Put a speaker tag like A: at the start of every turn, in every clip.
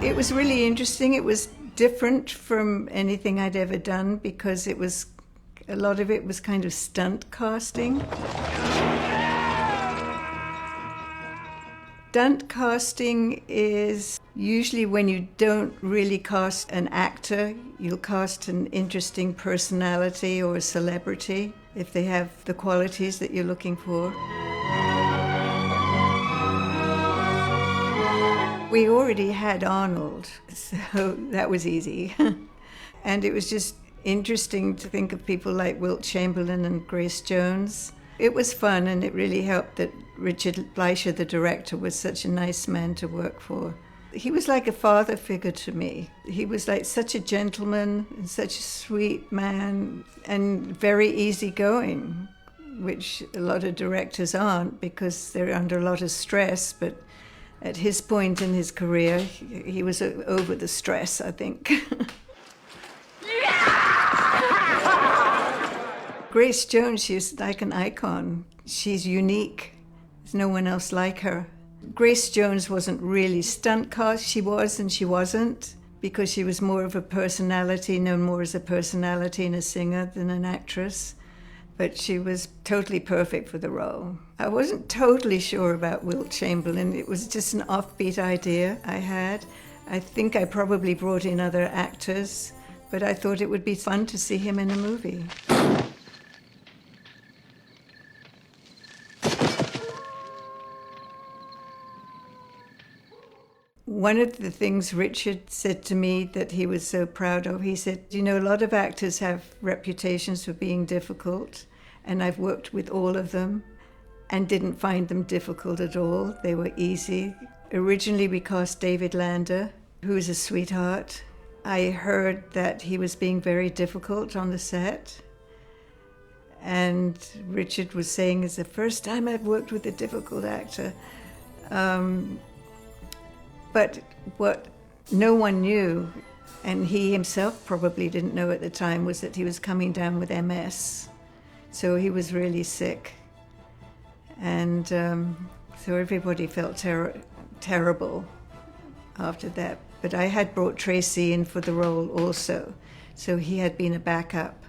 A: It was really interesting. It was different from anything I'd ever done because a lot of it was kind of stunt casting. Stunt casting is usually when you don't really cast an actor, you'll cast an interesting personality or a celebrity if they have the qualities that you're looking for. We already had Arnold, so that was easy. And it was just interesting to think of people like Wilt Chamberlain and Grace Jones. It was fun, and it really helped that Richard Fleischer, the director, was such a nice man to work for. He was like a father figure to me. He was like such a gentleman and such a sweet man and very easygoing, which a lot of directors aren't because they're under a lot of stress. But at his point in his career, he was over the stress, I think. Grace Jones, she's like an icon. She's unique. There's no one else like her. Grace Jones wasn't really stunt cast. She was and she wasn't, because she was more of a personality, known more as a personality and a singer than an actress. But she was totally perfect for the role. I wasn't totally sure about Wilt Chamberlain. It was just an offbeat idea I had. I think I probably brought in other actors, but I thought it would be fun to see him in a movie. One of the things Richard said to me that he was so proud of, he said, you know, a lot of actors have reputations for being difficult, and I've worked with all of them and didn't find them difficult at all. They were easy. Originally, we cast David Lander, who is a sweetheart. I heard that he was being very difficult on the set. And Richard was saying, it's the first time I've worked with a difficult actor. But what no one knew, and he himself probably didn't know at the time, was that he was coming down with MS. So he was really sick. And so everybody felt terrible after that. But I had brought Tracy in for the role also, so he had been a backup.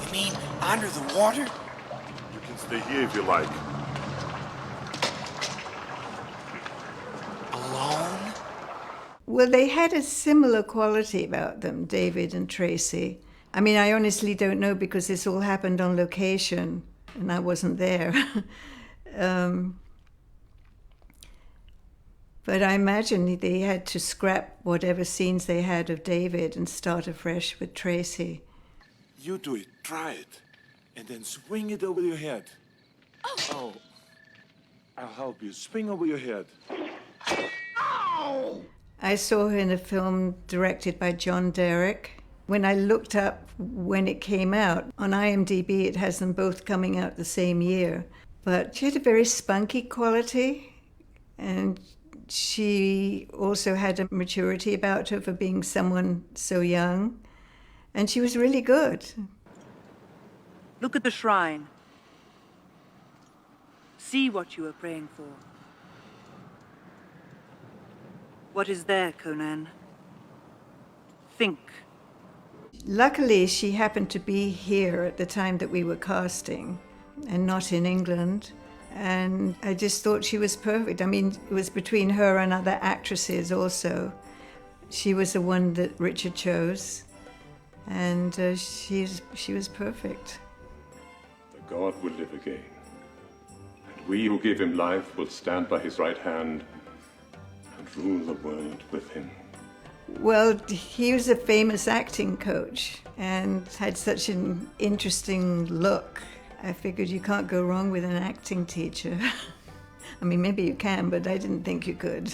B: You mean under the water?
C: You can stay here if you like.
B: Alone?
A: Well, they had a similar quality about them, David and Tracy. I mean, I honestly don't know because this all happened on location and I wasn't there. But I imagine they had to scrap whatever scenes they had of David and start afresh with Tracy.
C: You do it, try it, and then swing it over your head. Oh. I'll help you. Swing over your head.
B: Ow!
A: I saw her in a film directed by John Derek. When I looked up when it came out, on IMDb it has them both coming out the same year. But she had a very spunky quality, and she also had a maturity about her for being someone so young. And she was really good.
D: Look at the shrine. See what you are praying for. What is there, Conan? Think.
A: Luckily, she happened to be here at the time that we were casting, and not in England. And I just thought she was perfect. I mean, it was between her and other actresses also. She was the one that Richard chose, and she was perfect.
E: The god will live again, and we who give him life will stand by his right hand and rule the world with him.
A: Well, he was a famous acting coach and had such an interesting look. I figured you can't go wrong with an acting teacher. I mean, maybe you can, but I didn't think you could.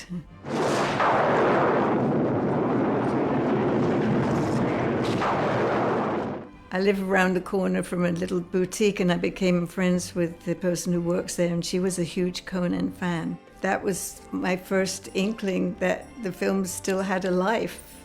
A: I live around the corner from a little boutique, and I became friends with the person who works there, and she was a huge Conan fan. That was my first inkling that the film still had a life.